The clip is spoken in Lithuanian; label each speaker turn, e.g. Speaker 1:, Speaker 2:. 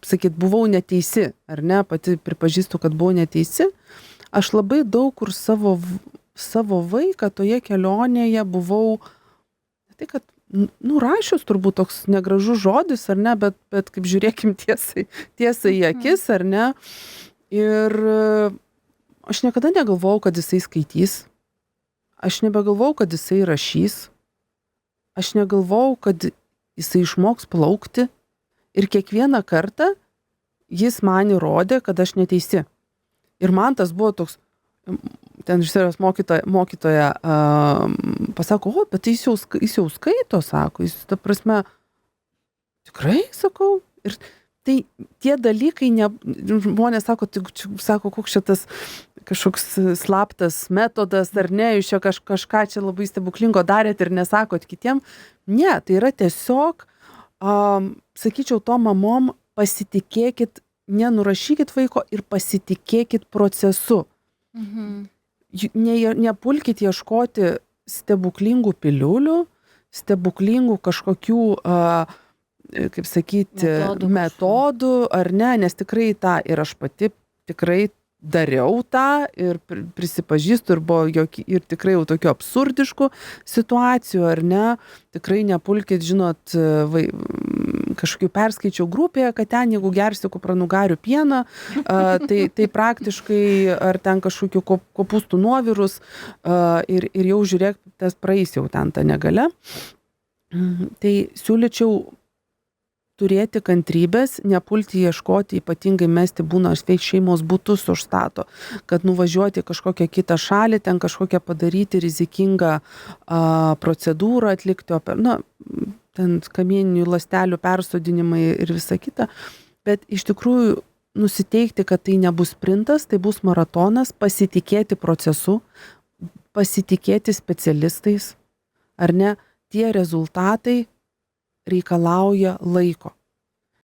Speaker 1: sakyt, buvau neteisi, ar ne, pati pripažįstu, kad buvau neteisi, aš labai daug kur savo vaiką toje kelionėje buvau, tai kad, nurašius turbūt toks negražus žodis, ar ne, bet kaip žiūrėkim tiesai į akis, ar ne. Ir aš niekada negalvojau, kad jisai skaitys. Aš nebegalvojau, kad jisai rašys. Aš negalvojau, kad jisai išmoks plaukti. Ir kiekvieną kartą jis man įrodė, kad aš neteisi. Ir man tas buvo toks, ten iš serijos mokytoja pasako, bet jis jau skaito, sako, jis, ta prasme, tikrai, sakau. Ir tai tie dalykai, žmonės sako, koks šitas kažkoks slaptas metodas, ar ne, jūs čia kažką čia labai stebuklingo darėt ir nesakot kitiem. Ne, tai yra tiesiog, sakyčiau, to mamom pasitikėkit, nenurašykit vaiko ir pasitikėkit procesu. Nepulkit ieškoti stebuklingų piliulių, stebuklingų kažkokių, kaip sakyti, metodų, ar ne, nes tikrai tą ir aš pati tikrai dariau tą ir prisipažįstu ir buvo ir tikrai jau tokių absurdiškų situacijų, ar ne, tikrai nepulkit, žinot, kažkokių perskaičiau grupėje, kad ten, jeigu gersi kupranugarių pieną, tai praktiškai, ar ten kažkokių kopūstų nuovirus, ir jau žiūrėk, tas praeis jau ten ta negalia. Tai siūlyčiau turėti kantrybės, nepulti ieškoti, ypatingai mesti būna, šeimos butus užstato, kad nuvažiuoti kažkokią kitą šalį, ten kažkokią padaryti rizikingą procedūrą atlikti, ten kamieninių ląstelių persodinimai ir visa kita, bet iš tikrųjų nusiteikti, kad tai nebus sprintas, tai bus maratonas, pasitikėti procesu, pasitikėti specialistais, ar ne, tie rezultatai reikalauja laiko.